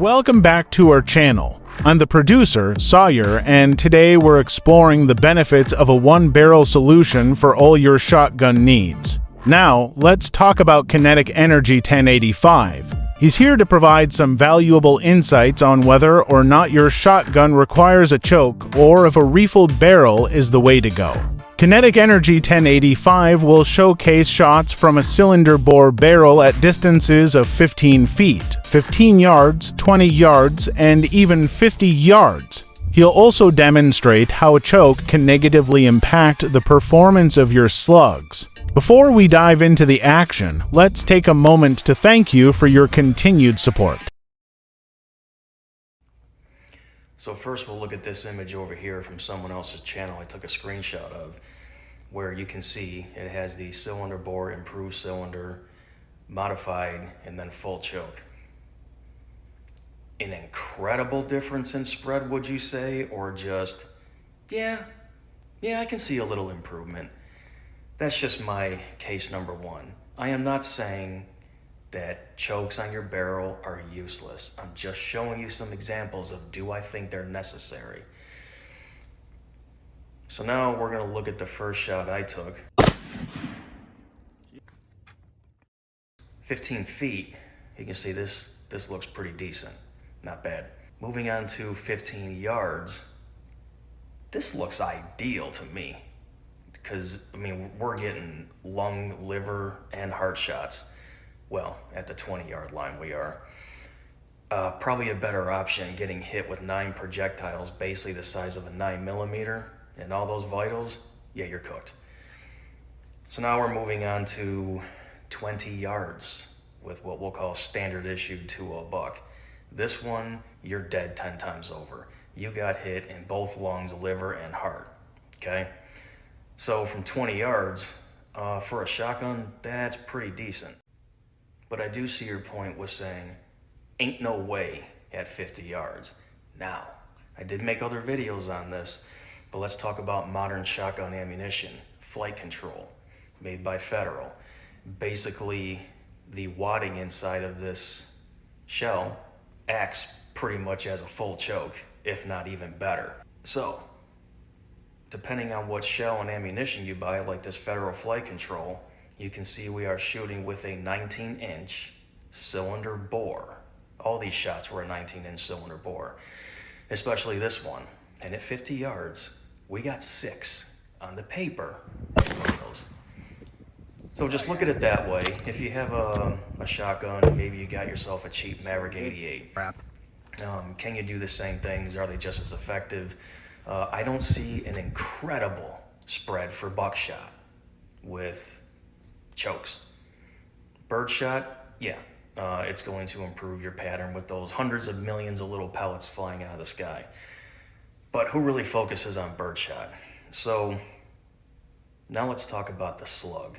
Welcome back to our channel. I'm the producer, Sawyer, and today we're exploring the benefits of a one-barrel solution for all your shotgun needs. Now, let's talk about Kinetic Energy 1085. He's here to provide some valuable insights on whether or not your shotgun requires a choke or if a refilled barrel is the way to go. Kinetic Energy 1085 will showcase shots from a cylinder bore barrel at distances of 15 feet, 15 yards, 20 yards, and even 50 yards. He'll also demonstrate how a choke can negatively impact the performance of your slugs. Before we dive into the action, let's take a moment to thank you for your continued support. So first we'll look at this image over here from someone else's channel I took a screenshot of, where you can see it has the cylinder bore, improved cylinder, modified, and then full choke. An incredible difference in spread, would you say? Or just, yeah, I can see a little improvement. That's just my case number one. I am not saying that chokes on your barrel are useless. I'm just showing you some examples of do I think they're necessary. So now we're gonna look at the first shot I took. 15 feet, you can see this looks pretty decent, not bad. Moving on to 15 yards, this looks ideal to me. Because, I mean, we're getting lung, liver, and heart shots. Well, at the 20-yard line we are. Probably a better option getting hit with 9 projectiles, basically the size of a 9mm, and all those vitals, yeah, you're cooked. So now we're moving on to 20 yards with what we'll call standard issue 2.0 buck. This one, you're dead 10 times over. You got hit in both lungs, liver, and heart, okay? So from 20 yards, for a shotgun, that's pretty decent. But I do see your point with saying, ain't no way at 50 yards. Now, I did make other videos on this, but let's talk about modern shotgun ammunition, flight control, made by Federal. Basically, the wadding inside of this shell acts pretty much as a full choke, if not even better. So, depending on what shell and ammunition you buy, like this Federal flight control, you can see we are shooting with a 19-inch cylinder bore. All these shots were a 19-inch cylinder bore, especially this one. And at 50 yards, we got 6 on the paper. So just look at it that way. If you have a shotgun, maybe you got yourself a cheap Maverick 88. Can you do the same things? Are they just as effective? I don't see an incredible spread for Buckshot with chokes. Birdshot, yeah, it's going to improve your pattern with those hundreds of millions of little pellets flying out of the sky. But who really focuses on Birdshot? So now let's talk about the slug.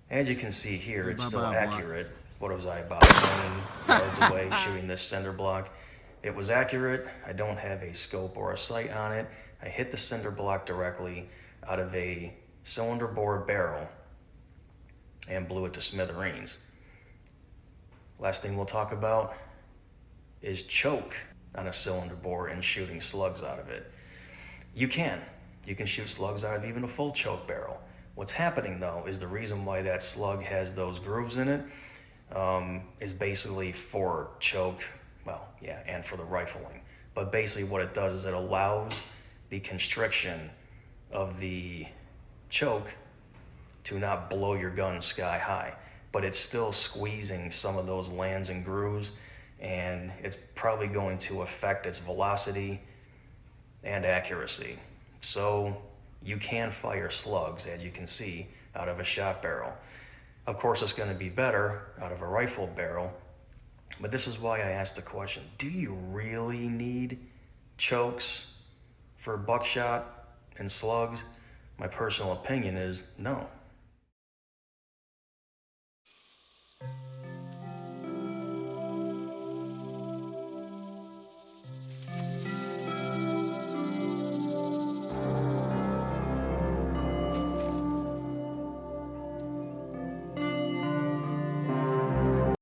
As you can see here, it's still accurate. What was I, about 20 yards away shooting this cinder block? It was accurate. I don't have a scope or a sight on it. I hit the cinder block directly out of a cylinder bore barrel and blew it to smithereens. Last thing we'll talk about is choke on a cylinder bore and shooting slugs out of it. You can shoot slugs out of even a full choke barrel. What's happening though is the reason why that slug has those grooves in it is basically for choke, well, yeah, and for the rifling. But basically what it does is it allows the constriction of the choke to not blow your gun sky high, but it's still squeezing some of those lands and grooves, and it's probably going to affect its velocity and accuracy. So you can fire slugs, as you can see, out of a shot barrel. Of course, it's going to be better out of a rifle barrel, but this is why I asked the question, do you really need chokes for buckshot and slugs? My personal opinion is no.